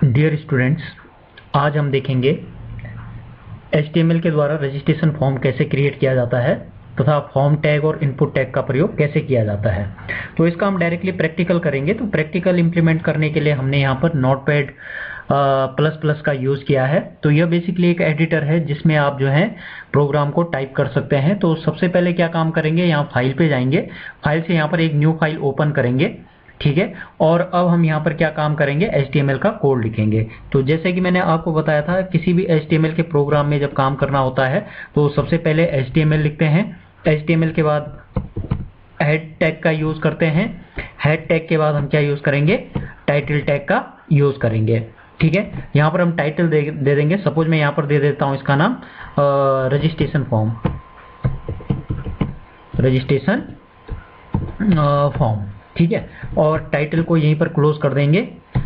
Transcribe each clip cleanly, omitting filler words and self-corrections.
Dear students, आज हम देखेंगे HTML के द्वारा रजिस्ट्रेशन फॉर्म कैसे क्रिएट किया जाता है तथा फॉर्म टैग और इनपुट टैग का प्रयोग कैसे किया जाता है। तो इसका हम डायरेक्टली प्रैक्टिकल करेंगे। तो प्रैक्टिकल इंप्लीमेंट करने के लिए हमने यहाँ पर नोटपैड प्लस का यूज़ किया है। तो यह बेसिकली एक एडिटर है जिसमें आप जो है प्रोग्राम को टाइप कर सकते हैं। तो सबसे पहले क्या काम करेंगे, यहाँ फाइल पे जाएंगे, फाइल से यहाँ पर एक न्यू फाइल ओपन करेंगे, ठीक है। और अब हम यहाँ पर क्या काम करेंगे, HTML का कोड लिखेंगे। तो जैसे कि मैंने आपको बताया था, किसी भी HTML के प्रोग्राम में जब काम करना होता है तो सबसे पहले HTML लिखते हैं। HTML के बाद हेड टैग का यूज़ करते हैं। हेड टैग के बाद हम क्या यूज़ करेंगे, टाइटल टैग का यूज़ करेंगे, ठीक है। यहाँ पर हम टाइटल दे देंगे। सपोज मैं यहाँ पर दे देता हूँ इसका नाम रजिस्ट्रेशन फॉर्म, ठीक है। और टाइटल को यहीं पर क्लोज कर देंगे।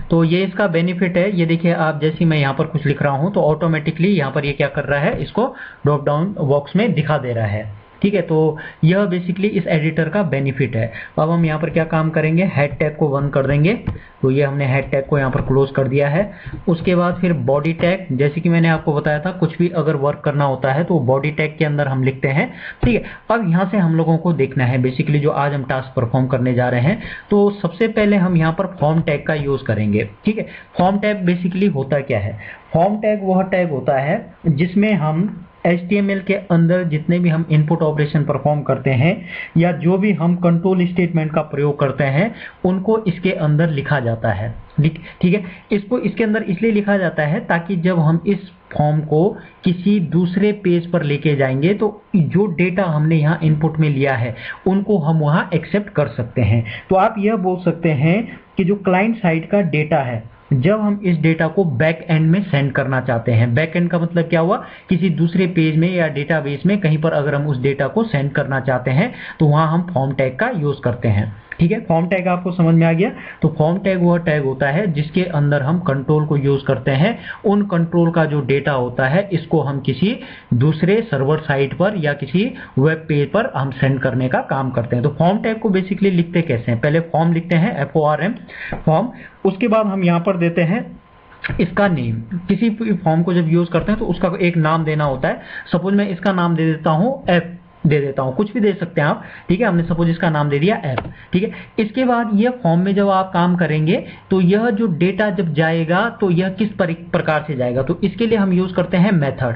तो ये इसका बेनिफिट है, ये देखिए आप, जैसे मैं यहाँ पर कुछ लिख रहा हूँ तो ऑटोमेटिकली यहाँ पर ये क्या कर रहा है, इसको ड्रॉप डाउन बॉक्स में दिखा दे रहा है, ठीक है। तो यह बेसिकली इस एडिटर का बेनिफिट है। अब हम यहाँ पर क्या काम करेंगे, हेड टैग को 1 कर देंगे। तो ये हमने हेड टैग को यहाँ पर क्लोज कर दिया है। उसके बाद फिर बॉडी टैग, जैसे कि मैंने आपको बताया था, कुछ भी अगर वर्क करना होता है तो बॉडी टैग के अंदर हम लिखते हैं, ठीक है। अब यहाँ से हम लोगों को देखना है बेसिकली जो आज हम टास्क परफॉर्म करने जा रहे हैं। तो सबसे पहले हम यहाँ पर फॉर्म टैग का यूज करेंगे, ठीक है। फॉर्म टैग बेसिकली होता क्या है, फॉर्म टैग वह टैग होता है जिसमें हम HTML के अंदर जितने भी हम इनपुट ऑपरेशन परफॉर्म करते हैं या जो भी हम कंट्रोल स्टेटमेंट का प्रयोग करते हैं उनको इसके अंदर लिखा जाता है, ठीक है। इसको इसके अंदर इसलिए लिखा जाता है ताकि जब हम इस फॉर्म को किसी दूसरे पेज पर लेके जाएंगे तो जो डेटा हमने यहाँ इनपुट में लिया है उनको हम वहाँ एक्सेप्ट कर सकते हैं। तो आप यह बोल सकते हैं कि जो क्लाइंट साइड का डेटा है, जब हम इस डेटा को बैक एंड में सेंड करना चाहते हैं, बैक एंड का मतलब क्या हुआ, किसी दूसरे पेज में या डेटाबेस में कहीं पर अगर हम उस डेटा को सेंड करना चाहते हैं तो वहां हम फॉर्म टैग का यूज करते हैं, ठीक है। फॉर्म टैग आपको समझ में आ गया। तो फॉर्म टैग वह टैग होता है जिसके अंदर हम कंट्रोल को यूज करते हैं। उन कंट्रोल का जो डेटा होता है इसको हम किसी दूसरे सर्वर साइट पर या किसी वेब पेज पर हम सेंड करने का काम करते हैं। तो फॉर्म टैग को बेसिकली लिखते कैसे हैं, पहले फॉर्म लिखते हैं, FORM फॉर्म। उसके बाद हम यहाँ पर देते हैं इसका नेम। किसी फॉर्म को जब यूज करते हैं तो उसका एक नाम देना होता है। सपोज मैं इसका नाम दे देता हूँ F दे देता हूँ, कुछ भी दे सकते हैं आप, ठीक है। हमने सपोज इसका नाम दे दिया F, ठीक है। इसके बाद यह फॉर्म में जब आप काम करेंगे तो यह जो डेटा जब जाएगा तो यह किस प्रकार से जाएगा, तो इसके लिए हम यूज करते हैं मेथड,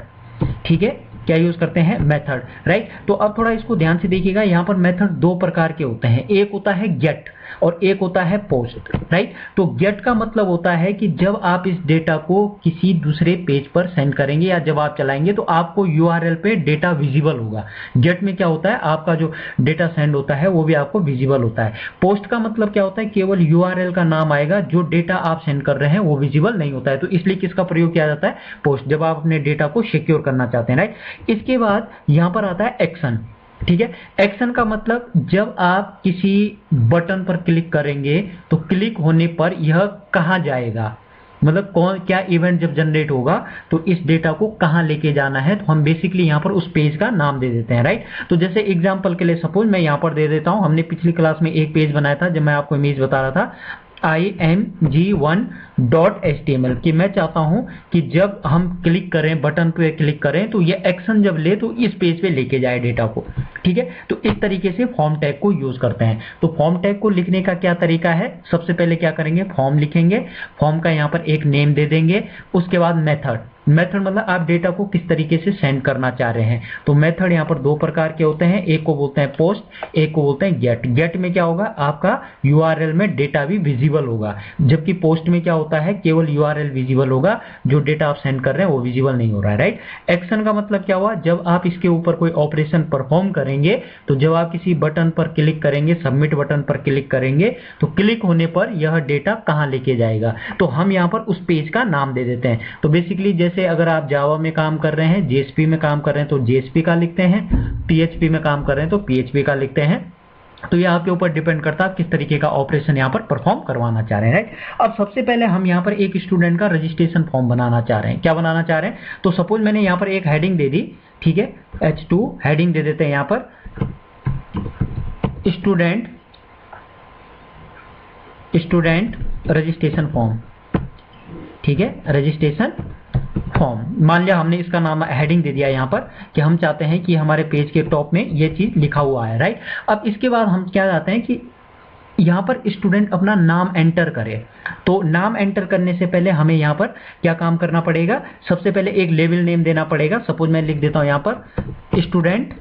ठीक है। क्या यूज करते हैं, मेथड, राइट। तो अब थोड़ा इसको ध्यान से देखिएगा, यहाँ पर मेथड 2 प्रकार के होते हैं, एक होता है गेट और एक होता है पोस्ट, राइट। तो गेट का मतलब होता है कि जब आप इस डेटा को किसी दूसरे पेज पर सेंड करेंगे या जब आप चलाएंगे तो आपको URL पे डेटा विजिबल होगा। गेट में क्या होता है, आपका जो डेटा सेंड होता है वो भी आपको विजिबल होता है। पोस्ट का मतलब क्या होता है, केवल URL का नाम आएगा, जो डेटा आप सेंड कर रहे हैं वो विजिबल नहीं होता है। तो इसलिए किसका प्रयोग किया जाता है, पोस्ट, जब आप अपने डेटा को सिक्योर करना चाहते हैं, राइट। इसके बाद यहां पर आता है एक्शन, ठीक है। एक्शन का मतलब जब आप किसी बटन पर क्लिक करेंगे तो क्लिक होने पर यह कहां जाएगा, मतलब कौन क्या इवेंट जब जनरेट होगा तो इस डेटा को कहां लेके जाना है। तो हम बेसिकली यहां पर उस पेज का नाम दे देते हैं, राइट। तो जैसे एग्जांपल के लिए सपोज मैं यहां पर दे देता हूं, हमने पिछली क्लास में एक पेज बनाया था जब मैं आपको इमेज बता रहा था img1.html कि मैं चाहता हूं कि जब हम क्लिक करें, बटन पे क्लिक करें तो ये एक्शन जब ले तो इस पेज पे लेके जाए डेटा को, ठीक है। तो इस तरीके से फॉर्म टैग को यूज करते हैं। तो फॉर्म टैग को लिखने का क्या तरीका है, सबसे पहले क्या करेंगे, फॉर्म लिखेंगे, फॉर्म का यहाँ पर एक नेम दे देंगे। उसके बाद मेथड मतलब आप डेटा को किस तरीके से सेंड करना चाह रहे हैं। तो मेथड यहाँ पर 2 प्रकार के होते हैं, एक को बोलते हैं पोस्ट, एक को बोलते हैं गेट। गेट में क्या होगा, आपका URL में डेटा भी विजिबल होगा, जबकि पोस्ट में क्या होता है, केवल URL विजिबल होगा, जो डेटा आप सेंड कर रहे हैं वो विजिबल नहीं हो रहा है, राइट। एक्शन का मतलब क्या हुआ, जब आप इसके ऊपर कोई ऑपरेशन परफॉर्म करेंगे तो जब आप किसी बटन पर क्लिक करेंगे, सबमिट बटन पर क्लिक करेंगे तो क्लिक होने पर यह डेटा कहां लेके जाएगा, तो हम यहाँ पर उस पेज का नाम दे देते हैं। तो बेसिकली जैसे अगर आप जावा में काम कर रहे हैं, JSP में काम कर रहे हैं तो JSP का लिखते हैं, PHP में काम कर रहे हैं तो PHP का लिखते हैं। तो ये आपके ऊपर डिपेंड करता है किस तरीके का ऑपरेशन यहाँ पर परफॉर्म करवाना चाह रहे हैं, राइट। अब सबसे पहले हम यहाँ पर एक स्टूडेंट का रजिस्ट्रेशन फॉर्म बनाना चाह रहे हैं। क्या बनाना चाह रहे हैं, तो सपोज मैंने यहाँ पर एक हेडिंग दे दी, ठीक है, H2 हेडिंग दे देते हैं यहाँ पर, स्टूडेंट रजिस्ट्रेशन फॉर्म, ठीक है, रजिस्ट्रेशन फॉर्म। मान लिया हमने इसका नाम हेडिंग दे दिया यहाँ पर कि हम चाहते हैं कि हमारे पेज के टॉप में ये चीज लिखा हुआ है, राइट। अब इसके बाद हम क्या चाहते हैं कि यहाँ पर स्टूडेंट अपना नाम एंटर करे। तो नाम एंटर करने से पहले हमें यहाँ पर क्या काम करना पड़ेगा, सबसे पहले एक लेवल नेम देना पड़ेगा। सपोज मैं लिख देता हूँ यहाँ पर स्टूडेंट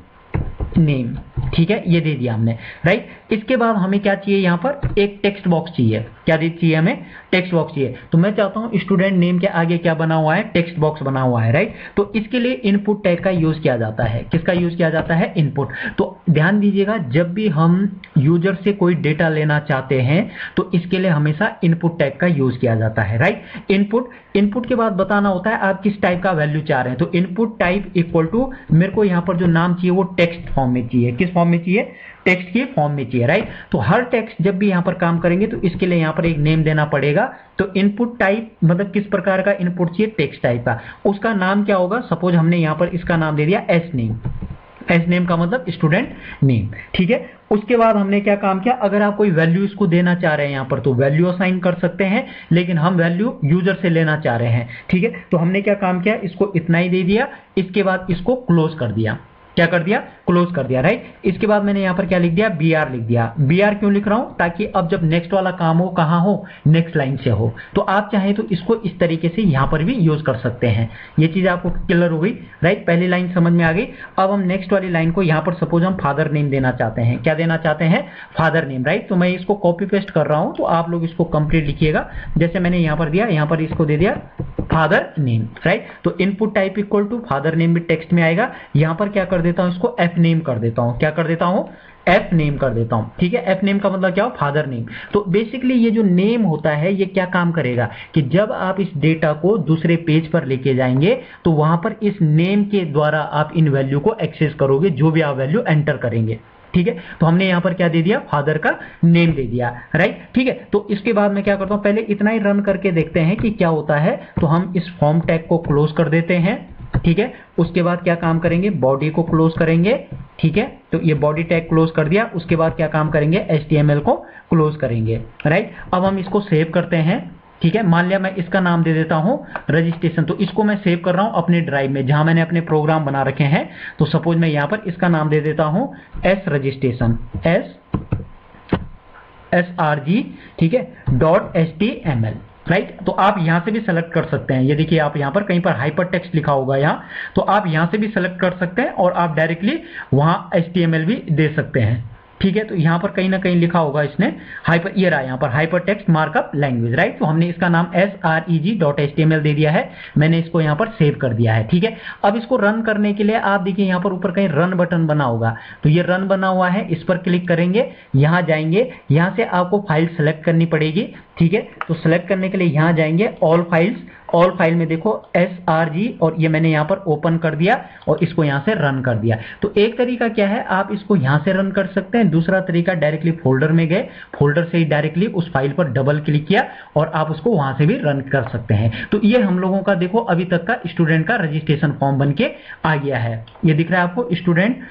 नेम, ठीक है, ये दे दिया हमने, राइट। इसके बाद हमें क्या चाहिए, यहाँ पर एक टेक्स्ट बॉक्स चाहिए। क्या चाहिए हमें, टेक्स्ट बॉक्स चाहिए। तो मैं चाहता हूँ स्टूडेंट नेम के आगे क्या बना हुआ है, टेक्स्ट बॉक्स बना हुआ है, राइट। तो इसके लिए इनपुट टैग का यूज किया जाता है। किसका यूज किया जाता है, इनपुट। तो ध्यान दीजिएगा, जब भी हम यूजर से कोई डेटा लेना चाहते हैं तो इसके लिए हमेशा इनपुट टैग का यूज किया जाता है, राइट। इनपुट के बाद बताना होता है आप किस टाइप का वैल्यू चाह रहे हैं। तो इनपुट टाइप इक्वल टू मेरे को यहाँ पर जो नाम चाहिए वो टेक्स्ट फॉर्म में चाहिए। किस फॉर्म में चाहिए, टेक्स्ट के फॉर्म में चाहिए, राइट। तो हर टेक्स्ट जब भी यहाँ पर काम करेंगे तो इसके लिए यहाँ पर एक नेम देना पड़ेगा। तो इनपुट टाइप मतलब किस प्रकार का इनपुट चाहिए, टेक्स्ट टाइप का। उसका नाम क्या होगा, सपोज हमने यहाँ पर इसका नाम दे दिया एस नेम। एस नेम का मतलब स्टूडेंट नेम, ठीक है। उसके बाद हमने क्या काम किया, अगर आप कोई वैल्यू इसको देना चाह रहे हैं यहाँ पर तो वैल्यू असाइन कर सकते हैं, लेकिन हम वैल्यू यूजर से लेना चाह रहे हैं, ठीक है। तो हमने क्या काम किया, इसको इतना ही दे दिया। इसके बाद इसको क्लोज कर दिया। क्या कर दिया, क्लोज कर दिया, राइट। इसके बाद मैंने यहाँ पर क्या लिख दिया, BR लिख दिया। BR क्यों लिख रहा हूं, ताकि अब जब नेक्स्ट वाला काम हो कहां हो, नेक्स्ट लाइन से हो। तो आप चाहें तो इसको इस तरीके से यहां पर भी यूज कर सकते हैं। ये चीज आपको क्लियर हो गई, राइट। पहली लाइन समझ में आ गई। अब हम नेक्स्ट वाली लाइन को यहाँ पर सपोज हम फादर नेम देना चाहते हैं। क्या देना चाहते हैं, फादर नेम, राइट। तो मैं इसको कॉपी पेस्ट कर रहा हूं, तो आप लोग इसको कंप्लीट लिखिएगा जैसे मैंने यहाँ पर दिया। यहाँ पर इसको दे दिया फादर नेम, राइट। तो input type equal to father name भी टेक्स्ट में आएगा। यहां पर क्या कर देता हूं, इसको एफ नेम कर देता हूं। क्या कर देता हूं, एफ नेम कर देता हूं, ठीक है। एफ नेम का मतलब क्या हो, फादर नेम। तो बेसिकली ये जो नेम होता है ये क्या काम करेगा कि जब आप इस डेटा को दूसरे पेज पर लेके जाएंगे तो वहां पर इस नेम के द्वारा आप इन वैल्यू को एक्सेस करोगे, जो भी आप वैल्यू एंटर करेंगे, ठीक है। तो हमने यहां पर क्या दे दिया, फादर का नेम दे दिया, राइट, ठीक है। तो इसके बाद मैं क्या करता हूं, पहले इतना ही रन करके देखते हैं कि क्या होता है। तो हम इस फॉर्म टैग को क्लोज कर देते हैं, ठीक है। उसके बाद क्या काम करेंगे, बॉडी को क्लोज करेंगे, ठीक है। तो ये बॉडी टैग क्लोज कर दिया। उसके बाद क्या काम करेंगे, HTML को क्लोज करेंगे, राइट। अब हम इसको सेव करते हैं, ठीक है। मान लिया मैं इसका नाम दे देता हूं रजिस्ट्रेशन। तो इसको मैं सेव कर रहा हूं अपने ड्राइव में जहां मैंने अपने प्रोग्राम बना रखे हैं। तो सपोज मैं यहां पर इसका नाम दे देता हूं एस रजिस्ट्रेशन, SRG, ठीक है, .html, राइट। तो आप यहां से भी सेलेक्ट कर सकते हैं। ये देखिए आप यहां पर कहीं पर हाइपर टेक्स्ट लिखा होगा यहाँ, तो आप यहां से भी सेलेक्ट कर सकते हैं और आप डायरेक्टली वहां HTML भी दे सकते हैं, ठीक है। तो यहां पर कहीं ना कहीं लिखा होगा इसने हाइपर, ये रहा यहां पर hyper text markup language, right. तो हमने इसका नाम SREG.html दे दिया है। मैंने इसको यहां पर सेव कर दिया है, ठीक है। अब इसको रन करने के लिए आप देखिए यहां पर ऊपर कहीं रन बटन बना होगा। तो ये रन बना हुआ है, इस पर क्लिक करेंगे, यहां जाएंगे, यहां से आपको फाइल सेलेक्ट करनी पड़ेगी, ठीक है। तो सेलेक्ट करने के लिए यहां जाएंगे, ऑल फाइल्स, ऑल फाइल में देखो SRG और ये मैंने यहां पर ओपन कर दिया और इसको यहां से रन कर दिया। तो एक तरीका क्या है, आप इसको यहां से रन कर सकते हैं। दूसरा तरीका डायरेक्टली फोल्डर में गए, फोल्डर से ही डायरेक्टली उस फाइल पर डबल क्लिक किया और आप उसको वहां से भी रन कर सकते हैं। तो ये हम लोगों का देखो अभी तक का स्टूडेंट का रजिस्ट्रेशन फॉर्म बन के आ गया है। ये दिख रहा है आपको स्टूडेंट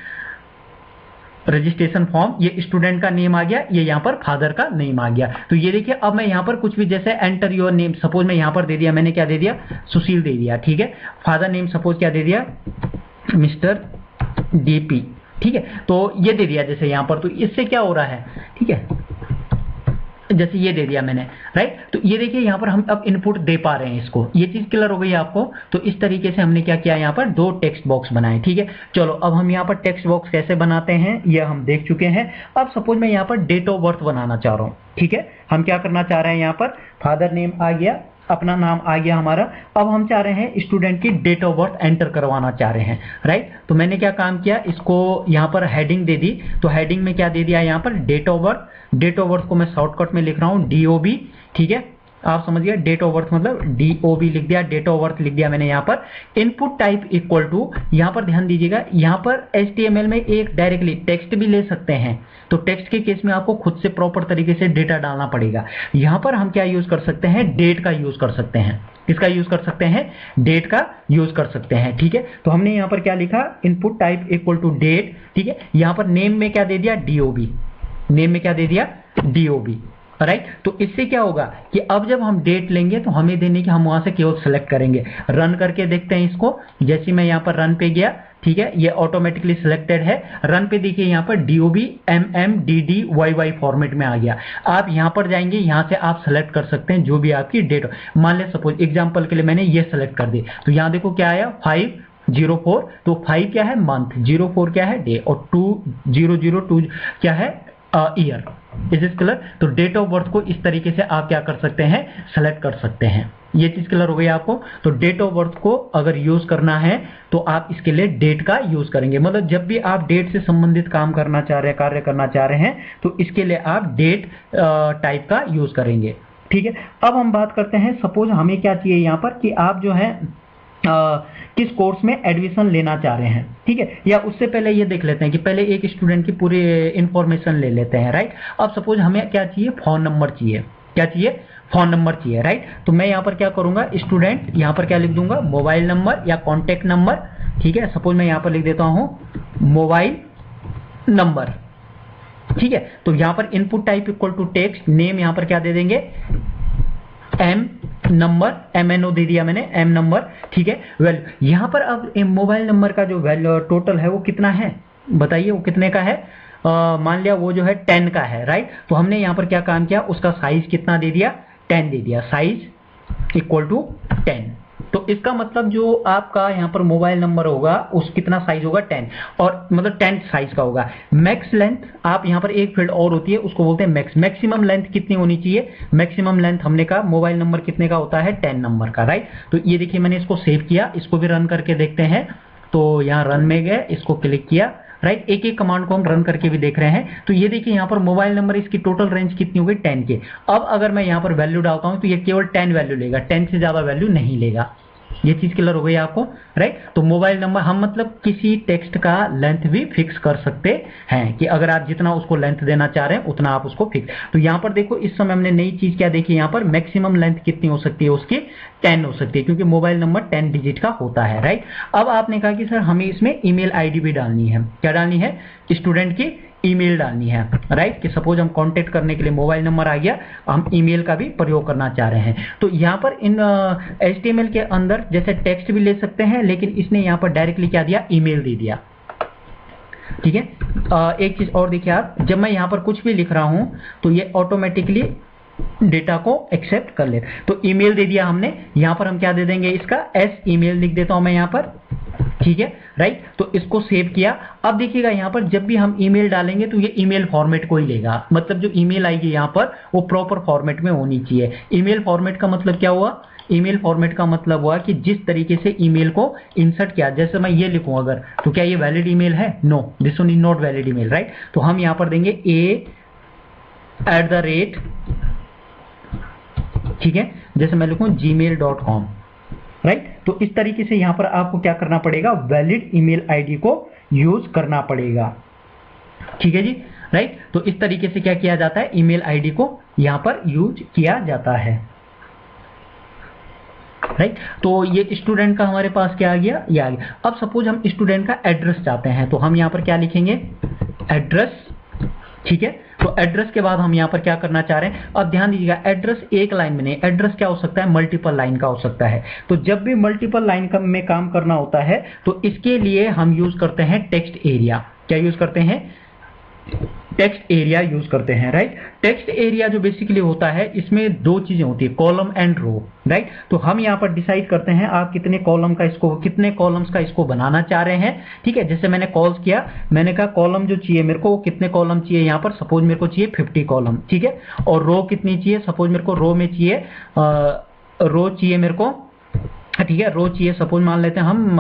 रजिस्ट्रेशन फॉर्म, ये स्टूडेंट का नेम आ गया, ये यहाँ पर फादर का नेम आ गया। तो ये देखिए अब मैं यहाँ पर कुछ भी जैसे एंटर योर नेम, सपोज मैं यहाँ पर दे दिया, मैंने क्या दे दिया, सुशील दे दिया, ठीक है। फादर नेम सपोज क्या दे दिया, मिस्टर DP, ठीक है। तो ये दे दिया जैसे यहाँ पर। तो इससे क्या हो रहा है, ठीक है, जैसे ये दे दिया मैंने, राइट। तो ये देखिए यहाँ पर हम अब इनपुट दे पा रहे हैं इसको। ये चीज क्लियर हो गई आपको। तो इस तरीके से हमने क्या किया, यहाँ पर दो टेक्स्ट बॉक्स बनाए, ठीक है। चलो अब हम यहाँ पर टेक्स्ट बॉक्स कैसे बनाते हैं ये हम देख चुके हैं। अब सपोज मैं यहाँ पर डेट ऑफ बर्थ बनाना चाह रहा हूँ, ठीक है। हम क्या करना चाह रहे हैं, यहाँ पर फादर नेम आ गया, अपना नाम आ गया हमारा। अब हम चाह रहे हैं स्टूडेंट की डेट ऑफ बर्थ एंटर करवाना चाह रहे हैं, राइट। तो मैंने क्या काम किया, इसको यहाँ पर हेडिंग दे दी। तो हेडिंग में क्या दे दिया, यहाँ पर date of birth. Date of birth को मैं शॉर्टकट में लिख रहा हूँ DOB, ठीक है। आप समझिए डेट ऑफ बर्थ मतलब DOB लिख दिया, डेट ऑफ बर्थ लिख दिया मैंने यहाँ पर। इनपुट टाइप इक्वल टू, यहाँ पर ध्यान दीजिएगा, यहाँ पर HTML में एक डायरेक्टली टेक्स्ट भी ले सकते हैं। तो टेक्स्ट के केस में आपको खुद से प्रॉपर तरीके से डेटा डालना पड़ेगा। यहाँ पर हम क्या यूज कर सकते हैं, डेट का यूज कर सकते हैं। किसका यूज कर सकते हैं, डेट का यूज कर सकते हैं, ठीक है। तो हमने यहाँ पर क्या लिखा, input type equal to date, ठीक है। यहाँ पर नेम में क्या दे दिया, DOB, नेम में क्या दे दिया, DOB, राइट। तो इससे क्या होगा कि अब जब हम डेट लेंगे तो हमें देने की हम वहां से केवल सेलेक्ट करेंगे। रन करके देखते हैं इसको। जैसे मैं यहाँ पर रन पे गया, ठीक है, ये ऑटोमेटिकली सिलेक्टेड है। रन पे देखिए यहाँ पर DOB MMDDYY फॉर्मेट में आ गया। आप यहाँ पर जाएंगे, यहाँ से आप सेलेक्ट कर सकते हैं जो भी आपकी डेट। मान ले सपोज एग्जाम्पल के लिए मैंने ये सेलेक्ट कर दी, तो यहाँ देखो क्या आया 504। तो 5 क्या है मंथ, 04 क्या है डे, और 2002 क्या है ईयर। Is it clear? तो डेट ऑफ बर्थ को इस तरीके से आप क्या कर सकते हैं, सेलेक्ट कर सकते हैं। ये चीज क्लियर हो गई आपको? तो डेट ऑफ बर्थ को अगर यूज करना है तो आप इसके लिए डेट का यूज करेंगे। मतलब जब भी आप डेट से संबंधित काम करना चाह रहे हैं, कार्य करना चाह रहे हैं, तो इसके लिए आप डेट टाइप का यूज करेंगे। ठीक है, अब हम बात करते हैं, सपोज हमें क्या चाहिए यहाँ पर कि आप जो है किस कोर्स में एडमिशन लेना चाह रहे हैं। ठीक है, या उससे पहले ये देख लेते हैं कि पहले एक स्टूडेंट की पूरी इंफॉर्मेशन ले लेते हैं। राइट, अब सपोज हमें क्या चाहिए, फोन नंबर चाहिए। क्या चाहिए? फोन नंबर चाहिए। राइट, तो मैं यहाँ पर क्या करूंगा, स्टूडेंट यहाँ पर क्या लिख दूंगा, मोबाइल नंबर या कॉन्टेक्ट नंबर। ठीक है, सपोज मैं यहाँ पर लिख देता हूं मोबाइल नंबर। ठीक है, तो यहाँ पर input type equal to text, name यहाँ पर क्या दे देंगे, एम नंबर, MNO दे दिया मैंने, एम नंबर। ठीक है, वैल्यू यहाँ पर अब मोबाइल नंबर का जो वैल्यू टोटल है वो कितना है बताइए, वो कितने का है? मान लिया वो जो है 10 का है। राइट, तो हमने यहाँ पर क्या काम किया, उसका साइज कितना दे दिया, 10 दे दिया, साइज इक्वल टू 10। तो इसका मतलब जो आपका यहाँ पर मोबाइल नंबर होगा उस कितना साइज होगा, 10, और मतलब 10 साइज का होगा। मैक्स लेंथ, आप यहाँ पर एक फील्ड और होती है उसको बोलते हैं मैक्स। मैक्सिमम लेंथ कितनी होनी चाहिए, मैक्सिमम लेंथ हमने कहा मोबाइल नंबर कितने का होता है, 10 नंबर का। राइट, तो ये देखिए मैंने इसको सेव किया, इसको भी रन करके देखते हैं। तो यहाँ रन में गए, इसको क्लिक किया। राइट, एक एक कमांड को हम रन करके भी देख रहे हैं। तो ये देखिए यहाँ पर मोबाइल नंबर, इसकी टोटल रेंज कितनी हो गई, 10 के। अब अगर मैं यहाँ पर वैल्यू डालता हूं तो ये केवल 10 वैल्यू लेगा, 10 से ज्यादा वैल्यू नहीं लेगा। ये चीज क्लियर हो गई आपको? राइट, तो मोबाइल नंबर हम मतलब किसी टेक्स्ट का लेंथ भी फिक्स कर सकते हैं कि अगर आप जितना उसको लेंथ देना चाह रहे हैं उतना आप उसको फिक्स। तो यहाँ पर देखो इस समय हमने नई चीज क्या देखी, यहाँ पर मैक्सिमम लेंथ कितनी हो सकती है उसकी, 10 हो सकती है, क्योंकि मोबाइल नंबर 10 डिजिट का होता है। राइट, अब आपने कहा कि सर हमें इसमें ईमेल आईडी भी डालनी है। क्या डालनी है? स्टूडेंट की ईमेल डालनी है। राइट, कि सपोज हम कांटेक्ट करने के लिए मोबाइल नंबर आ गया, हम ईमेल का भी प्रयोग करना चाह रहे हैं। तो यहाँ पर इन HTML के अंदर जैसे टेक्स्ट भी ले सकते हैं, लेकिन इसने यहाँ पर डायरेक्टली क्या दिया, ईमेल दे दिया। ठीक है, एक चीज और देखिए आप, जब मैं यहाँ पर कुछ भी लिख रहा हूं तो ये ऑटोमेटिकली डेटा को एक्सेप्ट कर ले। तो ईमेल दे दिया हमने, यहाँ पर हम क्या दे देंगे, इसका S ईमेल लिख देता हूं मैं यहाँ पर। ठीक है, राइट, तो इसको सेव किया। अब देखिएगा यहाँ पर जब भी हम ईमेल डालेंगे तो ये ईमेल फॉर्मेट को ही लेगा। मतलब जो ईमेल आएगी यहाँ पर वो प्रॉपर फॉर्मेट में होनी चाहिए। ईमेल फॉर्मेट का मतलब क्या हुआ, ईमेल फॉर्मेट का मतलब हुआ कि जिस तरीके से ईमेल को इंसर्ट किया, जैसे मैं ये लिखूं अगर, तो क्या ये वैलिड ईमेल है? No, this one is not valid email. Right, तो हम यहाँ पर देंगे a@, ठीक है, जैसे मैं लिखूं gmail.com। राइट, तो इस तरीके से यहां पर आपको क्या करना पड़ेगा, वैलिड ईमेल आईडी को यूज करना पड़ेगा। ठीक है जी, राइट, तो इस तरीके से क्या किया जाता है, ईमेल आईडी को यहां पर यूज किया जाता है। राइट, तो ये स्टूडेंट का हमारे पास क्या आ गया, ये आ गया। अब सपोज हम स्टूडेंट का एड्रेस चाहते हैं, तो हम यहां पर क्या लिखेंगे, एड्रेस। ठीक है, तो एड्रेस के बाद हम यहाँ पर क्या करना चाह रहे हैं, अब ध्यान दीजिएगा, एड्रेस एक लाइन में नहीं, एड्रेस क्या हो सकता है, मल्टीपल लाइन का हो सकता है। तो जब भी मल्टीपल लाइन में काम करना होता है तो इसके लिए हम यूज करते हैं टेक्स्ट एरिया। क्या यूज करते हैं, टेक्स्ट एरिया यूज करते हैं। राइट, टेक्स्ट एरिया जो बेसिकली होता है, इसमें दो चीजें होती है, कॉलम एंड रो। राइट, तो हम यहाँ पर डिसाइड करते हैं आप कितने कॉलम का इसको, कितने कॉलम्स का इसको बनाना चाह रहे हैं। ठीक है, जैसे मैंने कॉल्स किया, मैंने कहा कॉलम जो चाहिए मेरे को वो कितने कॉलम चाहिए, यहाँ पर सपोज मेरे को चाहिए 50 कॉलम। ठीक है, और रो कितनी चाहिए, सपोज मेरे को रो में चाहिए, रो चाहिए मेरे को, ठीक है, रो चाहिए, सपोज मान लेते हैं हम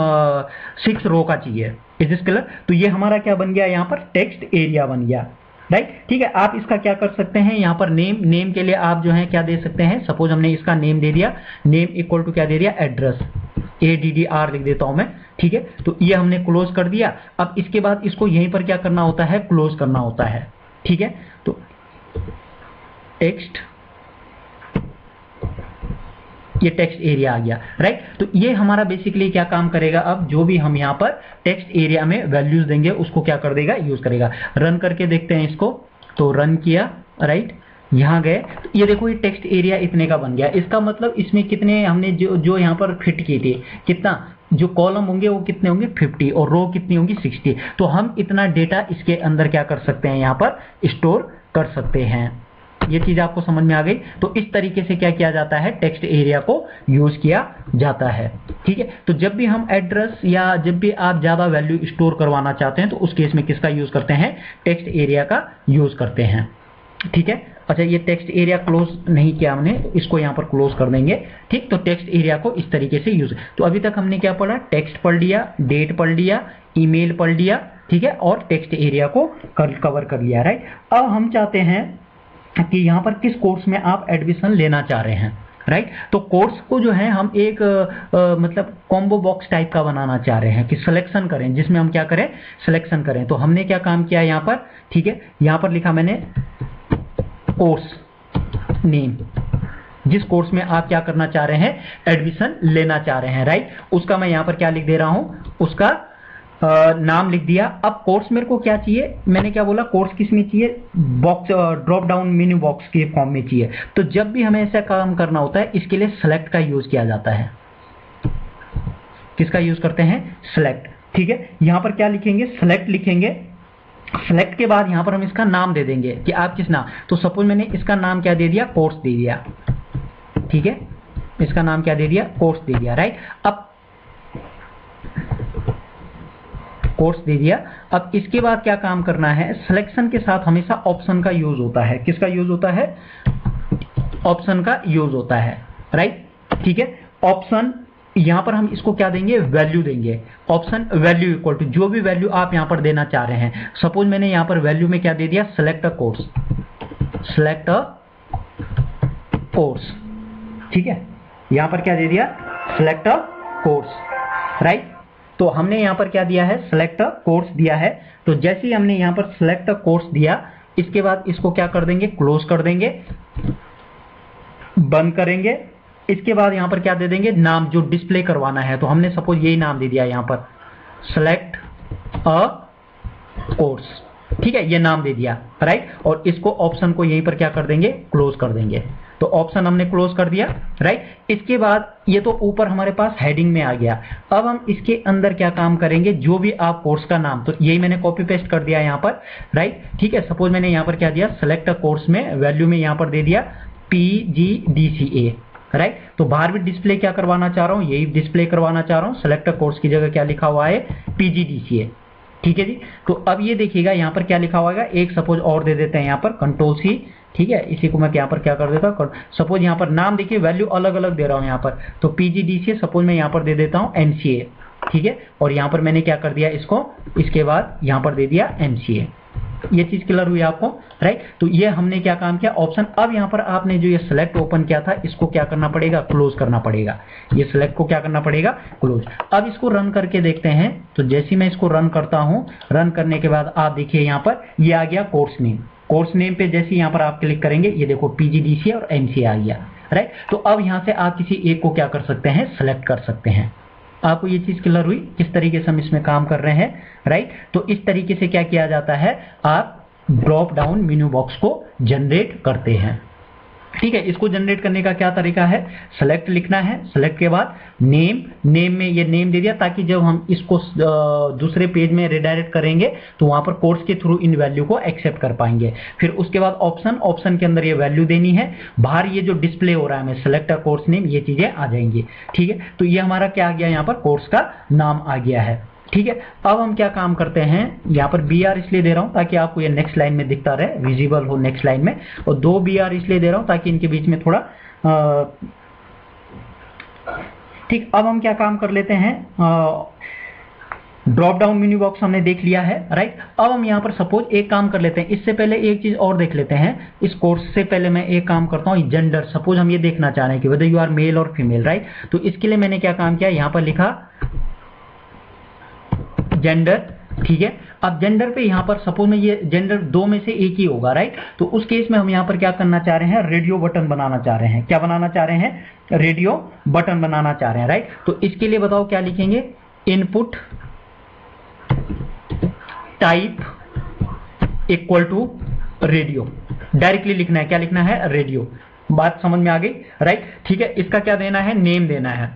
6 रो का चाहिए। Is this clear? तो ये हमारा क्या बन गया, यहाँ पर टेक्स्ट एरिया बन गया। राइट, ठीक है, आप इसका क्या कर सकते हैं, यहाँ पर नेम, नेम के लिए आप जो है क्या दे सकते हैं, सपोज हमने इसका नेम दे दिया, नेम इक्वल टू क्या दे दिया, एड्रेस, ADDR लिख देता हूं मैं। ठीक है, तो ये हमने क्लोज कर दिया। अब इसके बाद इसको यहीं पर क्या करना होता है, क्लोज करना होता है। ठीक है, तो टेक्स्ट, ये टेक्स्ट एरिया आ गया। राइट, तो ये हमारा बेसिकली क्या काम करेगा, अब जो भी हम यहाँ पर टेक्स्ट एरिया में वैल्यूज देंगे उसको क्या कर देगा, यूज करेगा। रन करके देखते हैं इसको, तो रन किया। राइट, यहाँ गए, तो ये देखो ये टेक्स्ट एरिया इतने का बन गया। इसका मतलब इसमें कितने हमने जो यहाँ पर फिट किए थे, कितना जो कॉलम होंगे वो कितने होंगे 50 और रो कितनी होंगी 60। तो हम इतना डेटा इसके अंदर क्या कर सकते हैं, यहाँ पर स्टोर कर सकते हैं। ये चीज आपको समझ में आ गई। तो इस तरीके से क्या किया जाता है, टेक्स्ट एरिया को यूज किया जाता है। ठीक है, तो जब भी हम एड्रेस या जब भी आप ज्यादा वैल्यू स्टोर करवाना चाहते हैं तो उस केस में किसका यूज करते हैं, टेक्स्ट एरिया का यूज करते हैं। ठीक है, अच्छा ये टेक्स्ट एरिया क्लोज नहीं किया हमने, इसको यहाँ पर क्लोज कर देंगे। ठीक, तो टेक्स्ट एरिया को इस तरीके से यूज, तो अभी तक हमने क्या पढ़ा, टेक्स्ट पढ़ लिया, डेट पढ़ लिया, ईमेल पढ़ लिया, ठीक है, और टेक्स्ट एरिया को कवर कर लिया, राइट। अब हम चाहते हैं कि यहाँ पर किस कोर्स में आप एडमिशन लेना चाह रहे हैं, राइट। तो कोर्स को जो है हम एक मतलब कॉम्बो बॉक्स टाइप का बनाना चाह रहे हैं कि सिलेक्शन करें, जिसमें हम क्या करें, सिलेक्शन करें। तो हमने क्या काम किया यहाँ पर, ठीक है, यहाँ पर लिखा मैंने कोर्स नेम, जिस कोर्स में आप क्या करना चाह रहे हैं, एडमिशन लेना चाह रहे हैं, राइट। उसका मैं यहाँ पर क्या लिख दे रहा हूं, उसका नाम लिख दिया। अब कोर्स मेरे को क्या चाहिए, मैंने क्या बोला, कोर्स किस में चाहिए, box drop down menu box के फॉर्म में चाहिए। तो जब भी हमें ऐसा काम करना होता है, इसके लिए सेलेक्ट का यूज किया जाता है। किसका यूज करते हैं, सेलेक्ट। ठीक है, यहां पर क्या लिखेंगे, सेलेक्ट लिखेंगे। सेलेक्ट के बाद यहां पर हम इसका नाम दे देंगे कि आप किस नाम, तो सपोज मैंने इसका नाम क्या दे दिया, कोर्स दे दिया। ठीक है, इसका नाम क्या दे दिया, कोर्स दे दिया, राइट। अब कोर्स दे दिया। अब इसके बाद क्या काम करना है, सिलेक्शन के साथ हमेशा ऑप्शन का यूज होता है। किसका यूज होता है, ऑप्शन का यूज होता है, राइट। ठीक है, ऑप्शन यहां पर हम इसको क्या देंगे, वैल्यू देंगे। ऑप्शन वैल्यू इक्वल टू जो भी वैल्यू आप यहां पर देना चाह रहे हैं। सपोज मैंने यहां पर वैल्यू में क्या दे दिया, select a course, select a course. ठीक है, यहां पर क्या दे दिया, सेलेक्ट अ कोर्स, राइट। तो हमने यहां पर क्या दिया है, सेलेक्ट अ कोर्स दिया है। तो जैसे ही हमने यहां पर सेलेक्ट अ कोर्स दिया, इसके बाद इसको क्या कर देंगे, क्लोज कर देंगे, बंद करेंगे। इसके बाद यहां पर क्या दे देंगे, नाम जो डिस्प्ले करवाना है। तो हमने सपोज यही नाम दे दिया यहां पर, सेलेक्ट अ कोर्स। ठीक है, ये नाम दे दिया, राइट। और इसको ऑप्शन को यहीं पर क्या कर देंगे, क्लोज कर देंगे। तो ऑप्शन हमने क्लोज कर दिया, राइट। इसके बाद ये तो ऊपर हमारे पास हेडिंग में आ गया। अब हम इसके अंदर क्या काम करेंगे, जो भी आप कोर्स का नाम, तो यही मैंने कॉपी पेस्ट कर दिया यहां पर, राइट। ठीक है, सपोज मैंने यहां पर क्या दिया, सेलेक्ट अ कोर्स में वैल्यू में यहां पर दे दिया PGDCA, राइट। तो बाहर भी डिस्प्ले क्या करवाना चाह रहा हूं, यही डिस्प्ले करवाना चाह रहा हूं। सेलेक्ट अ कोर्स की जगह क्या लिखा हुआ है, PGDCA। ठीक है जी। तो अब ये देखिएगा यहां पर क्या लिखा हुआ है, एक सपोज और दे देते हैं यहां पर, Ctrl+C। ठीक है, इसी को मैं यहाँ पर क्या कर देता हूँ, सपोज यहाँ पर नाम देखिए, वैल्यू अलग अलग दे रहा हूँ यहाँ पर। तो PGDCA सपोज मैं यहाँ पर दे देता हूँ MCA। ठीक है, और यहाँ पर मैंने क्या कर दिया इसको, इसके बाद यहाँ पर दे दिया MCA। ये चीज क्लियर हुई आपको, राइट। तो ये हमने क्या काम किया, ऑप्शन। अब यहाँ पर आपने जो ये सेलेक्ट ओपन किया था, इसको क्या करना पड़ेगा, क्लोज करना पड़ेगा। ये सेलेक्ट को क्या करना पड़ेगा, क्लोज। अब इसको रन करके देखते हैं। तो जैसे मैं इसको रन करता हूँ, रन करने के बाद आप देखिए यहाँ पर ये आ गया कोर्स नेम। कोर्स नेम पे जैसे यहाँ पर आप क्लिक करेंगे, ये देखो PGDCA और MCA आ गया, राइट। तो अब यहाँ से आप किसी एक को क्या कर सकते हैं, सेलेक्ट कर सकते हैं। आपको ये चीज क्लियर हुई, किस तरीके से हम इसमें काम कर रहे हैं, राइट। तो इस तरीके से क्या किया जाता है, आप ड्रॉप डाउन मेन्यू बॉक्स को जनरेट करते हैं। ठीक है, इसको जनरेट करने का क्या तरीका है, सेलेक्ट लिखना है। सेलेक्ट के बाद नेम, नेम में ये नेम दे दिया, ताकि जब हम इसको दूसरे पेज में रिडायरेक्ट करेंगे तो वहां पर कोर्स के थ्रू इन वैल्यू को एक्सेप्ट कर पाएंगे। फिर उसके बाद ऑप्शन, ऑप्शन के अंदर ये वैल्यू देनी है। बाहर ये जो डिस्प्ले हो रहा है, मैं सेलेक्ट अ कोर्स नेम, ये चीजें आ जाएंगी। ठीक है, तो ये हमारा क्या आ गया, यहाँ पर कोर्स का नाम आ गया है। ठीक है, अब हम क्या काम करते हैं, यहाँ पर BR इसलिए दे रहा हूं ताकि आपको ये नेक्स्ट लाइन में दिखता रहे, विजिबल हो नेक्स्ट लाइन में। और 2 BR इसलिए दे रहा हूं ताकि इनके बीच में थोड़ा ठीक। अब हम क्या काम कर लेते हैं, ड्रॉप डाउन मेन्यू बॉक्स हमने देख लिया है, राइट। अब हम यहाँ पर सपोज एक काम कर लेते हैं, इससे पहले एक चीज और देख लेते हैं। इस कोर्स से पहले मैं एक काम करता हूँ, जेंडर। सपोज हम ये देखना चाह रहे हैं कि वेदर यू आर मेल और फीमेल, राइट। तो इसके लिए मैंने क्या काम किया, यहाँ पर लिखा जेंडर। ठीक है, अब जेंडर पे यहां पर सपोज में ये जेंडर 2 में से एक ही होगा, राइट। तो उस केस में हम यहां पर क्या करना चाह रहे हैं, रेडियो बटन बनाना चाह रहे हैं। क्या बनाना चाह रहे हैं, रेडियो बटन बनाना चाह रहे हैं, राइट। तो इसके लिए बताओ क्या लिखेंगे, input type equal to radio. Directly लिखना है, क्या लिखना है, रेडियो। बात समझ में आ गई, राइट। ठीक है, इसका क्या देना है, नेम देना है।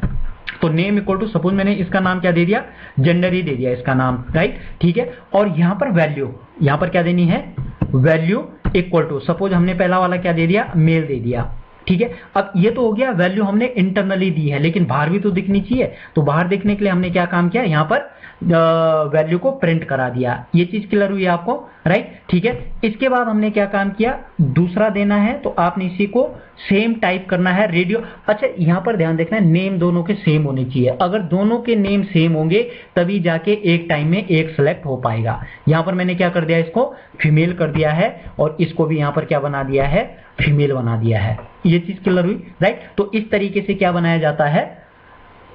तो नेम इक्वल टू, सपोज मैंने इसका नाम क्या दे दिया, जेंडर ही दे दिया इसका नाम, राइट। ठीक है, और यहां पर वैल्यू, यहां पर क्या देनी है, वैल्यू इक्वल टू, सपोज हमने पहला वाला क्या दे दिया, मेल दे दिया। ठीक है, अब ये तो हो गया वैल्यू हमने इंटरनली दी है, लेकिन बाहर भी तो दिखनी चाहिए। तो बाहर देखने के लिए हमने क्या काम किया, यहां पर वैल्यू को प्रिंट करा दिया। ये चीज क्लियर हुई आपको, राइट। ठीक है, इसके बाद हमने क्या काम किया, दूसरा देना है तो आपने इसी को सेम टाइप करना है, रेडियो। अच्छा, यहां पर ध्यान देखना है, नेम दोनों के सेम होने चाहिए। अगर दोनों के नेम सेम होंगे तभी जाके एक टाइम में एक सेलेक्ट हो पाएगा। यहां पर मैंने क्या कर दिया, इसको फीमेल कर दिया है, और इसको भी यहां पर क्या बना दिया है, फीमेल बना दिया है। ये चीज क्लियर हुई, राइट। तो इस तरीके से क्या बनाया जाता है,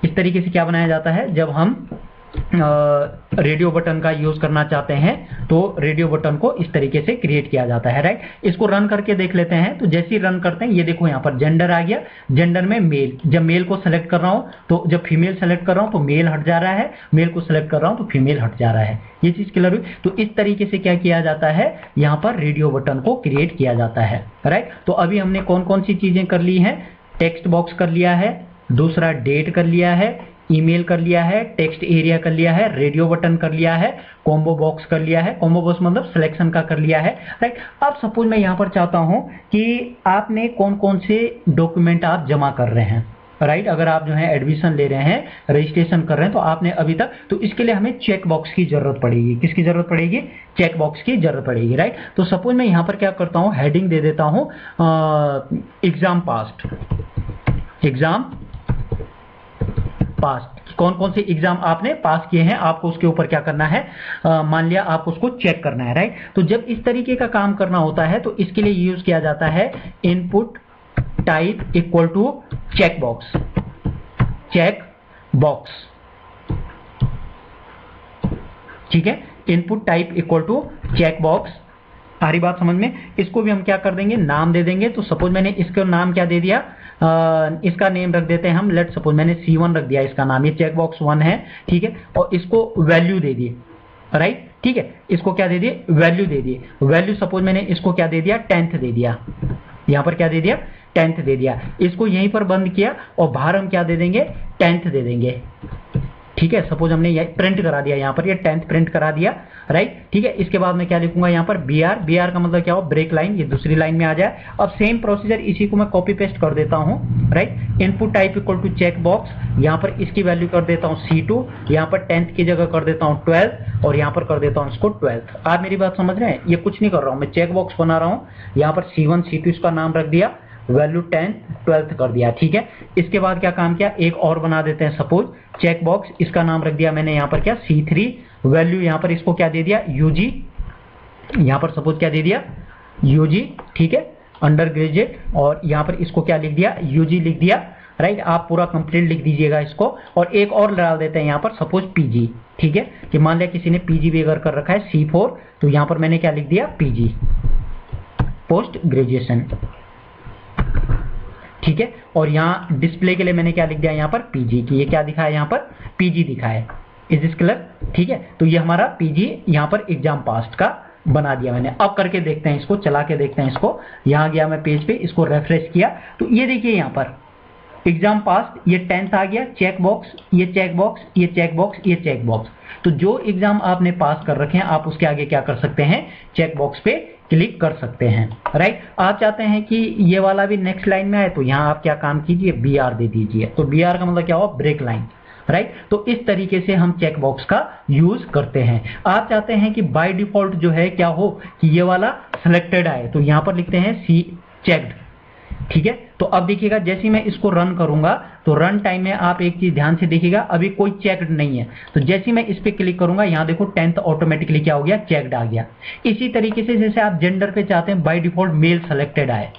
इस तरीके से क्या बनाया जाता है, जब हम रेडियो बटन का यूज करना चाहते हैं तो रेडियो बटन को इस तरीके से क्रिएट किया जाता है, राइट। इसको रन करके देख लेते हैं। तो जैसे ही रन करते हैं, ये देखो यहाँ पर जेंडर आ गया, जेंडर में मेल। जब मेल को सेलेक्ट कर रहा हूं तो, जब फीमेल सेलेक्ट कर रहा हूं तो मेल हट जा रहा है, मेल को सेलेक्ट कर रहा हूं तो फीमेल हट जा रहा है। ये चीज क्लियर हुई। तो इस तरीके से क्या किया जाता है, यहाँ पर रेडियो बटन को क्रिएट किया जाता है, राइट। तो अभी हमने कौन कौन सी चीजें कर ली हैं, टेक्स्ट बॉक्स कर लिया है, दूसरा डेट कर लिया है, ईमेल कर लिया है, टेक्स्ट एरिया कर लिया है, रेडियो बटन कर लिया है, कॉम्बो बॉक्स कर लिया है। कॉम्बो बॉक्स मतलब सिलेक्शन का कर लिया है, राइट। अब सपोज मैं यहां पर चाहता हूं कि आपने कौन कौन से डॉक्यूमेंट आप जमा कर रहे हैं, राइट। अगर आप जो है एडमिशन ले रहे हैं, रजिस्ट्रेशन कर रहे हैं, तो आपने अभी तक, तो इसके लिए हमें चेक बॉक्स की जरूरत पड़ेगी। किसकी जरूरत पड़ेगी, चेक बॉक्स की जरूरत पड़ेगी, राइट। तो सपोज मैं यहां पर क्या करता हूं, हेडिंग दे देता हूं एग्जाम पास्ट, एग्जाम पास। कौन कौन से एग्जाम आपने पास किए हैं, आपको उसके ऊपर क्या करना है, मान लिया आपको उसको चेक करना है, राइट। तो जब इस तरीके का काम करना होता है तो इसके लिए यूज किया जाता है input type equal to check box, check box. ठीक है, input type equal to check box. आ रही बात समझ में। इसको भी हम क्या कर देंगे, नाम दे देंगे। तो सपोज मैंने इसका नाम क्या दे दिया, इसका नेम रख देते हैं हम, लेट सपोज मैंने C1 रख दिया इसका नाम, ये चेक बॉक्स 1 है, ठीक है। और इसको वैल्यू दे दिए, राइट। ठीक है, इसको क्या दे दिए, वैल्यू दे दिए। वैल्यू सपोज मैंने इसको क्या दे दिया, 10th दे दिया। यहां पर क्या दे दिया, 10th दे दिया। इसको यहीं पर बंद किया और बाहर हम क्या दे देंगे, 10th दे देंगे। ठीक है, सपोज हमने ये प्रिंट करा दिया, यहाँ पर ये 10th प्रिंट करा दिया, राइट। ठीक है, इसके बाद मैं क्या लिखूंगा यहाँ पर, BR। BR का मतलब क्या हो, ब्रेक लाइन, ये दूसरी लाइन में आ जाए। अब सेम प्रोसीजर इसी को मैं कॉपी पेस्ट कर देता हूँ, right. Input type equal to check box, यहाँ पर इसकी वैल्यू कर देता हूँ C2, यहाँ पर 10th की जगह कर देता हूँ 12, और यहाँ पर कर देता हूँ इसको 12th। आप मेरी बात समझ रहे हैं, ये कुछ नहीं कर रहा हूँ, मैं चेक बॉक्स बना रहा हूँ। यहाँ पर C1 C2 इसका नाम रख दिया, वैल्यू 10th 12th कर दिया, ठीक है। इसके बाद क्या काम किया, एक और बना देते हैं, सपोज चेक बॉक्स, इसका नाम रख दिया मैंने यहाँ पर क्या, C3। वैल्यू यहाँ पर इसको क्या दे दिया, UG। यहाँ पर सपोज क्या दे दिया, UG, ठीक है, अंडर ग्रेजुएट। और यहाँ पर इसको क्या लिख दिया, UG लिख दिया, राइट। आप पूरा कंप्लीट लिख दीजिएगा इसको। और एक और डाल देते हैं यहाँ पर, सपोज PG, ठीक है। कि मान लिया किसी ने PG भी अगर कर रखा है C4, तो यहाँ पर मैंने क्या लिख दिया, PG, पोस्ट ग्रेजुएशन, ठीक है। और यहाँ डिस्प्ले के लिए मैंने क्या लिख दिया, यहाँ पर PG, कि ये क्या दिखा है, यहाँ पर PG दिखा है। इज दिस क्लियर, ठीक है। तो ये हमारा PG यहाँ पर एग्जाम पास्ट का बना दिया मैंने। अब करके देखते हैं इसको, चला के देखते हैं इसको। यहाँ गया मैं पेज पे, इसको रेफ्रेश किया तो ये देखिए यहाँ पर एग्जाम पास, ये 10th आ गया, चेक बॉक्स, ये चेक बॉक्स, ये चेक बॉक्स, ये चेक बॉक्स। तो जो एग्जाम आपने पास कर रखे हैं, आप उसके आगे क्या कर सकते हैं, चेक बॉक्स पे क्लिक कर सकते हैं, राइट। आप चाहते हैं कि ये वाला भी नेक्स्ट लाइन में आए, तो यहाँ आप क्या काम कीजिए, BR दे दीजिए। तो BR का मतलब क्या हुआ, ब्रेक लाइन, राइट। तो इस तरीके से हम चेक बॉक्स का यूज करते हैं। आप चाहते हैं कि बाय डिफॉल्ट जो है क्या हो, कि ये वाला सिलेक्टेड आए, तो यहाँ पर लिखते हैं C चेक्ड, ठीक है। तो अब देखिएगा, जैसे मैं इसको रन करूंगा तो रन टाइम में आप एक चीज ध्यान से देखिएगा, अभी कोई चेक्ड नहीं है। तो जैसे मैं इस पे क्लिक करूंगा, यहाँ देखो 10th ऑटोमेटिकली क्या हो गया, चेक्ड आ गया। इसी तरीके से जैसे आप जेंडर पे चाहते हैं बाय डिफॉल्ट मेल सेलेक्टेड आए,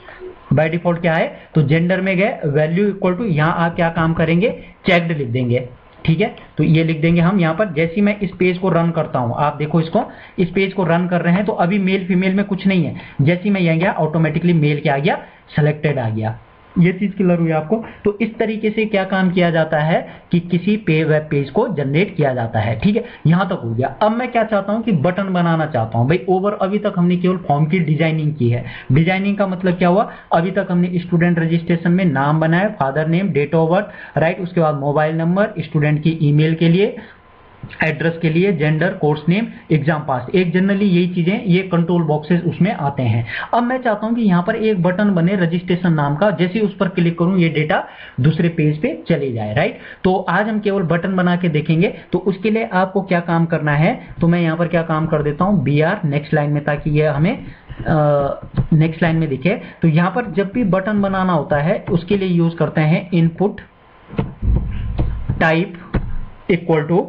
बाय डिफॉल्ट क्या है, तो जेंडर में गए, वैल्यू इक्वल टू, यहाँ आप क्या काम करेंगे, चेक्ड लिख देंगे, ठीक है। तो ये लिख देंगे हम यहाँ पर। जैसे मैं इस पेज को रन करता हूँ, आप देखो इसको, इस पेज को रन कर रहे हैं तो अभी मेल फीमेल में कुछ नहीं है। जैसे मैं यहाँ गया, ऑटोमेटिकली मेल क्या आ गया, सेलेक्टेड आ गया, ये चीज क्लियर हुई आपको। तो इस तरीके से क्या काम किया जाता है कि किसी वेब पेज को जनरेट किया जाता है। ठीक है, यहां तक हो गया। अब मैं क्या चाहता हूं कि बटन बनाना चाहता हूं। भाई ओवर अभी तक हमने केवल फॉर्म की डिजाइनिंग की है। डिजाइनिंग का मतलब क्या हुआ, अभी तक हमने स्टूडेंट रजिस्ट्रेशन में नाम बनाया, father name, date of birth, right, उसके बाद मोबाइल नंबर, स्टूडेंट की ईमेल के लिए, एड्रेस के लिए, gender, course name, exam pass, एक जनरली यही चीजें, ये कंट्रोल बॉक्सेस उसमें आते हैं। अब मैं चाहता हूं कि यहां पर एक बटन बने रजिस्ट्रेशन नाम का, जैसे उस पर क्लिक करूं ये डेटा दूसरे पेज पे चले जाए, राइट। तो आज हम केवल बटन बना के देखेंगे। तो उसके लिए आपको क्या काम करना है, तो मैं यहां पर क्या काम कर देता हूं, BR नेक्स्ट लाइन में, ताकि ये हमें नेक्स्ट लाइन में दिखे। तो यहां पर जब भी बटन बनाना होता है उसके लिए यूज करते हैं इनपुट टाइप इक्वल टू,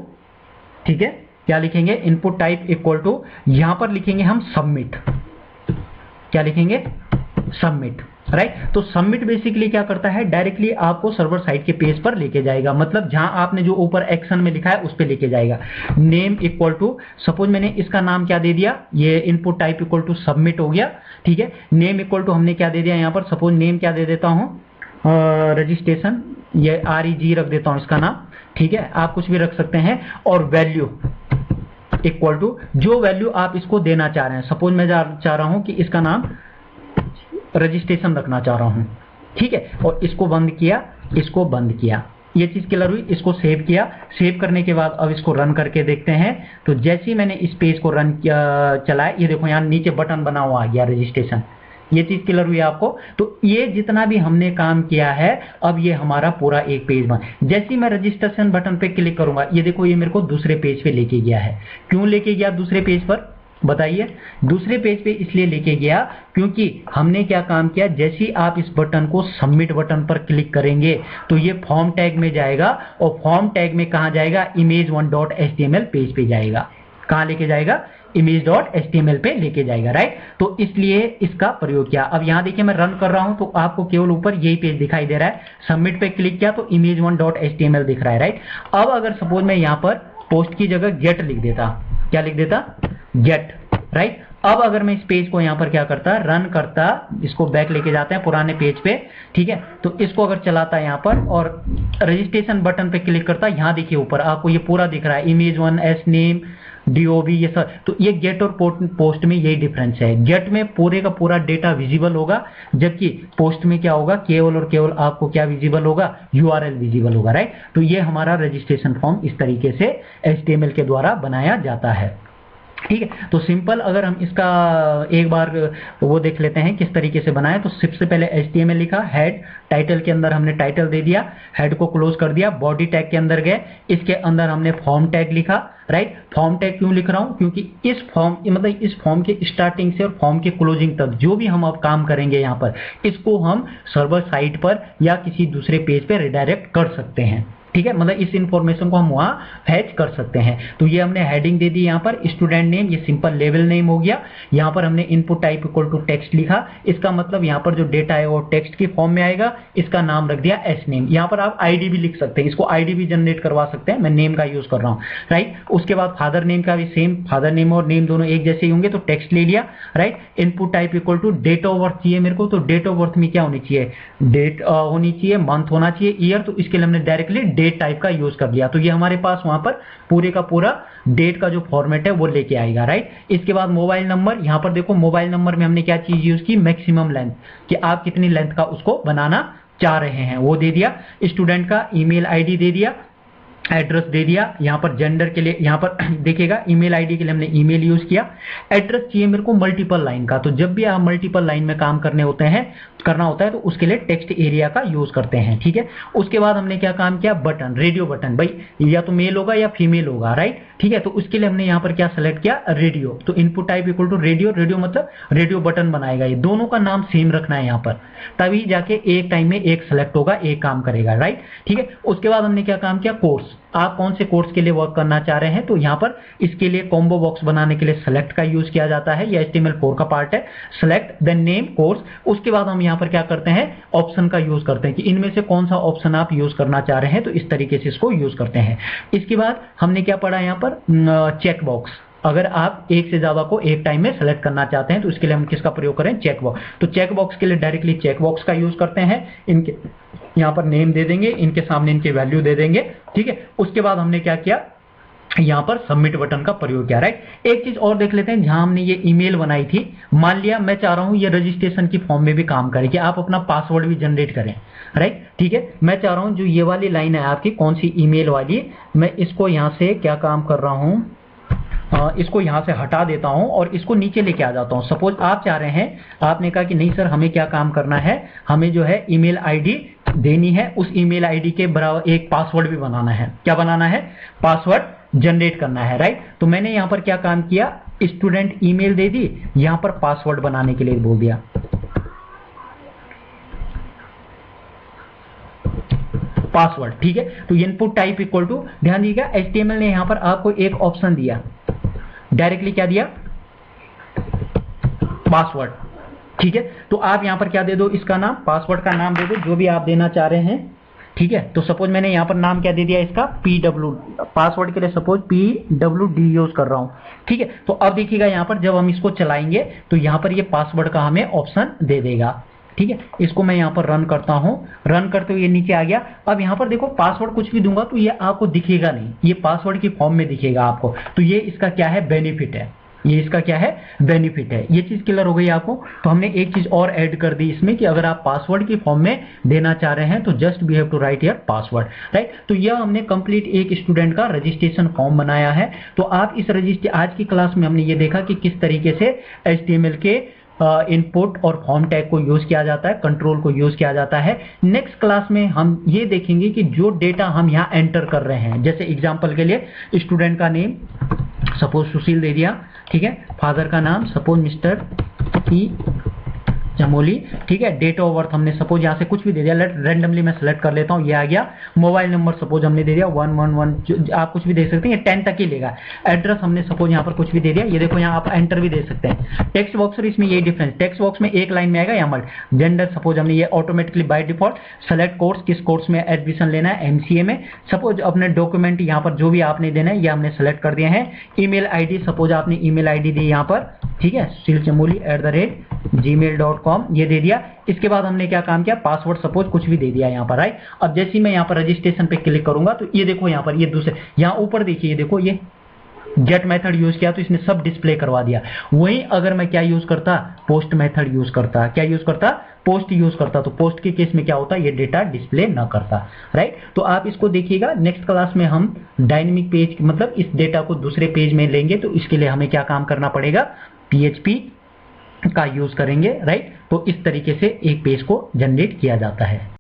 ठीक है, क्या लिखेंगे, इनपुट टाइप इक्वल टू, यहां पर लिखेंगे हम सबमिट। क्या लिखेंगे, सबमिट, राइट। तो सबमिट बेसिकली क्या करता है, डायरेक्टली आपको सर्वर साइड के पेज पर लेके जाएगा। मतलब जहां आपने जो ऊपर एक्शन में लिखा है उस पर लेके जाएगा। नेम इक्वल टू, सपोज मैंने इसका नाम क्या दे दिया, ये input type equal to submit हो गया। ठीक है, नेम इक्वल टू हमने क्या दे दिया यहां पर, सपोज नेम क्या दे देता हूं, रजिस्ट्रेशन, ये REG रख देता हूं इसका नाम। ठीक है, आप कुछ भी रख सकते हैं। और वैल्यू इक्वल टू, जो वैल्यू आप इसको देना चाह रहे हैं, सपोज मैं चाह रहा हूं कि इसका नाम रजिस्ट्रेशन रखना चाह रहा हूं। ठीक है, और इसको बंद किया, इसको बंद किया, ये चीज क्लियर हुई। इसको सेव किया, सेव करने के बाद अब इसको रन करके देखते हैं। तो जैसे ही मैंने इस पेज को रन किया, चलाया, ये देखो यहां नीचे बटन बना हुआ आ गया रजिस्ट्रेशन। ये चीज क्लियर हुई आपको। तो ये जितना भी हमने काम किया है, अब ये हमारा पूरा एक पेज बन, जैसे ही मैं रजिस्ट्रेशन बटन पे क्लिक करूंगा, ये देखो ये मेरे को दूसरे पेज पे लेके गया है। क्यों लेके गया दूसरे पेज पर, बताइए। दूसरे पेज पे इसलिए लेके गया क्योंकि हमने क्या काम किया, जैसे ही आप इस बटन को सबमिट बटन पर क्लिक करेंगे तो ये फॉर्म टैग में जाएगा, और फॉर्म टैग में कहां जाएगा, image1.html पेज पे जाएगा। कहां लेके जाएगा, image.html पे लेके जाएगा, राइट। तो इसलिए इसका प्रयोग किया। अब यहां देखिए मैं रन कर रहा हूं तो आपको केवल ऊपर यही पेज दिखाई दे रहा है। सबमिट पे क्लिक किया तो image1.html दिख रहा है, राइट। अब अगर सपोज मैं यहां पर पोस्ट की जगह गेट लिख देता, क्या लिख देता, गेट, राइट। अब अगर मैं इस पेज को यहां पर क्या करता, रन करता, इसको बैक लेके जाते हैं पुराने पेज पे। ठीक है, तो इसको अगर चलाता यहां पर और रजिस्ट्रेशन बटन पे क्लिक करता, यहां देखिए ऊपर आपको ये पूरा दिख रहा है, image1s नेम DOB, ये सब। तो ये गेट और पोस्ट में यही डिफरेंस है। गेट में पूरे का पूरा डेटा विजिबल होगा, जबकि पोस्ट में क्या होगा, केवल और केवल आपको क्या विजिबल होगा, URL विजिबल होगा, राइट। तो ये हमारा रजिस्ट्रेशन फॉर्म इस तरीके से HTML के द्वारा बनाया जाता है। ठीक है, तो सिंपल अगर हम इसका एक बार वो देख लेते हैं किस तरीके से बनाया। तो सबसे पहले HTML लिखा, हेड, टाइटल के अंदर हमने टाइटल दे दिया, हेड को क्लोज कर दिया, बॉडी टैग के अंदर गए, इसके अंदर हमने फॉर्म टैग लिखा, राइट। फॉर्म टैग क्यों लिख रहा हूं, क्योंकि इस फॉर्म मतलब इस फॉर्म के स्टार्टिंग से और फॉर्म के क्लोजिंग तक जो भी हम अब काम करेंगे यहां पर, इसको हम सर्वर साइट पर या किसी दूसरे पेज पे रिडायरेक्ट कर सकते हैं। ठीक है, मतलब इस इंफॉर्मेशन को हम वहां फैच कर सकते हैं। तो ये हमने हेडिंग दे दी यहां पर, स्टूडेंट नेम, ये सिंपल लेवल नेम हो गया। यहां पर हमने input type equal to text लिखा, इसका मतलब यहां पर जो डेटा है वो टेक्स्ट की फॉर्म में आएगा। इसका नाम रख दिया एस नेम। यहां पर आप आईडी भी लिख सकते हैं, इसको आईडी भी जनरेट करवा सकते हैं, मैं नेम का यूज कर रहा हूं, राइट। उसके बाद फादर नेम का भी सेम, फादर नेम और नेम दोनों एक जैसे ही होंगे, तो टेक्स्ट ले लिया, right. Input type equal to date of birth चाहिए मेरे को, तो डेट ऑफ बर्थ में क्या होनी चाहिए, डेट होनी चाहिए, मंथ होना चाहिए, ईयर, तो इसके लिए हमने डायरेक्टली डेट टाइप का यूज कर लिया। तो ये हमारे पास वहां पर पूरे का पूरा डेट का जो फॉर्मेट है वो लेके आएगा, राइट। इसके बाद मोबाइल नंबर, यहां पर देखो मोबाइल नंबर में हमने क्या चीज यूज की, मैक्सिमम लेंथ, कि आप कितनी लेंथ का उसको बनाना चाह रहे हैं वो दे दिया। स्टूडेंट का ईमेल आईडी दे दिया, एड्रेस दे दिया। यहां पर जेंडर के लिए यहां पर देखिएगा ईमेल आईडी के लिए हमने ईमेल यूज किया। एड्रेस चाहिए मेरे को मल्टीपल लाइन का, तो जब भी आप मल्टीपल लाइन में काम करना होता है तो उसके लिए टेक्स्ट एरिया का यूज करते हैं। ठीक है, उसके बाद हमने क्या काम किया, बटन, रेडियो बटन, भाई या तो मेल होगा या फीमेल होगा, राइट। ठीक है, तो उसके लिए हमने यहां पर क्या सेलेक्ट किया, रेडियो। तो input type equal to radio, radio मतलब रेडियो बटन बनाएगा। ये दोनों का नाम सेम रखना है यहां पर, तभी जाके एक टाइम में एक सेलेक्ट होगा, एक काम करेगा, राइट। ठीक है, उसके बाद हमने क्या काम किया, कोर्स, आप कौन से कोर्स के लिए वर्क करना चाह रहे हैं, तो यहां पर इसके लिए कॉम्बो बॉक्स बनाने के लिए सेलेक्ट का यूज किया जाता है, ये HTML4 का पार्ट है, सेलेक्ट देन नेम कोर्स। उसके बाद हम यहां पर क्या करते हैं, ऑप्शन का यूज करते हैं कि इनमें से कौन सा ऑप्शन आप यूज करना चाह रहे हैं, तो इस तरीके से इसको यूज करते हैं। इसके बाद हमने क्या पढ़ा यहां पर, चेक बॉक्स, अगर आप एक से ज्यादा को एक टाइम में सेलेक्ट करना चाहते हैं तो इसके लिए हम किसका प्रयोग करें, चेक बॉक्स। तो चेक बॉक्स के लिए डायरेक्टली चेक बॉक्स का यूज करते हैं। इनके यहाँ पर नेम दे देंगे, इनके सामने इनके वैल्यू दे देंगे, ठीक है। उसके बाद हमने क्या किया, यहाँ पर सबमिट बटन का प्रयोग किया, राइट। एक चीज और देख लेते हैं, जहां हमने ये ईमेल बनाई थी, मान लिया मैं चाह रहा हूं ये रजिस्ट्रेशन की फॉर्म में भी काम करे कि आप अपना पासवर्ड भी जनरेट करें, राइट, ठीक है। मैं चाह रहा हूं जो ये वाली लाइन है आपकी कौन सी ईमेल वाली, मैं इसको यहां से क्या काम कर रहा हूं, इसको यहां से हटा देता हूं और इसको नीचे लेके आ जाता हूं। सपोज आप चाह रहे हैं, आपने कहा कि नहीं सर हमें क्या काम करना है, हमें जो है ईमेल आईडी देनी है, उस ईमेल आईडी के बराबर एक पासवर्ड भी बनाना है। क्या बनाना है, पासवर्ड जनरेट करना है, राइट। तो मैंने यहां पर क्या काम किया, स्टूडेंट ईमेल दे दी, यहां पर पासवर्ड बनाने के लिए बोल दिया पासवर्ड, ठीक है। तो इनपुट टाइप इक्वल टू, ध्यान दीजिएगा HTML ने यहां पर आपको एक ऑप्शन दिया, डायरेक्टली क्या दिया, पासवर्ड, ठीक है। तो आप यहां पर क्या दे दो, इसका नाम, पासवर्ड का नाम दे दो जो भी आप देना चाह रहे हैं, ठीक है। तो सपोज मैंने यहां पर नाम क्या दे दिया इसका, PW, पासवर्ड के लिए सपोज PWD यूज कर रहा हूं, ठीक है। तो अब देखिएगा यहां पर जब हम इसको चलाएंगे तो यहां पर ये पासवर्ड का हमें ऑप्शन दे देगा, ठीक है। इसको मैं यहां पर रन करता हूं, रन करते हुए ये नीचे आ गया। अब यहां पर देखो पासवर्ड कुछ भी दूंगा तो ये आपको दिखेगा नहीं, ये पासवर्ड की फॉर्म में दिखेगा आपको। तो ये इसका क्या है, बेनिफिट है, ये इसका क्या है, बेनिफिट है। ये चीज क्लियर हो गई आपको। तो हमने एक चीज और ऐड कर दी इसमें कि अगर आप पासवर्ड की फॉर्म में देना चाह रहे हैं तो just we have to write your password, right. तो यह हमने कंप्लीट एक स्टूडेंट का रजिस्ट्रेशन फॉर्म बनाया है। तो आप इस आज की क्लास में हमने ये देखा कि किस तरीके से HTML के इनपुट और फॉर्म टैग को यूज किया जाता है, कंट्रोल को यूज किया जाता है। नेक्स्ट क्लास में हम ये देखेंगे कि जो डेटा हम यहाँ एंटर कर रहे हैं, जैसे एग्जांपल के लिए स्टूडेंट का नेम सपोज सुशील दे दिया, ठीक है। फादर का नाम सपोज मिस्टर ई चमोली, ठीक है। डेट ऑफ बर्थ हमने सपोज यहाँ से कुछ भी दे दिया, रैंडमली मैं सेलेक्ट कर लेता हूँ, ये आ गया। मोबाइल नंबर सपोज हमने दे दिया 111, आप कुछ भी दे सकते हैं, ये 10 तक ही लेगा। एड्रेस हमने सपोज यहाँ पर कुछ भी दे दिया, ये देखो यहाँ आप एंटर भी दे सकते हैं। टेक्स्ट बॉक्स और इसमें यही डिफरेंस, टेक्स्ट बॉक्स में एक लाइन में आएगा या मल्ट। जेंडर सपोज हमने ये automatically by default, select course, किस कोर्स में एडमिशन लेना है, MCA में। सपोज अपने डॉक्यूमेंट यहाँ पर जो भी आपने देना है ये हमने सेलेक्ट कर दिया है। ईमेल ID सपोज आपने ईमेल ID दी यहाँ पर, ठीक है, sushilchamoli@gmail.com, ये दे दिया। इसके बाद हमने क्या काम किया, पासवर्ड सपोज कुछ भी दे दिया यहाँ पर, राइट। अब जैसे ही मैं यहाँ पर रजिस्ट्रेशन पे क्लिक करूंगा तो ये देखो यहाँ पर ये दूसरे, यहाँ ऊपर देखिए, ये देखो ये गेट मेथड यूज किया तो इसने सब डिस्प्ले करवा दिया। वहीं अगर मैं क्या यूज करता, पोस्ट मेथड यूज करता, क्या यूज करता, पोस्ट यूज करता, तो पोस्ट के केस में क्या होता, ये डेटा डिस्प्ले ना करता, राइट। तो आप इसको देखिएगा, नेक्स्ट क्लास में हम डायनेमिक पेज मतलब इस डेटा को दूसरे पेज में लेंगे, तो इसके लिए हमें क्या काम करना पड़ेगा, PHP का यूज करेंगे, राइट। तो इस तरीके से एक पेज को जनरेट किया जाता है।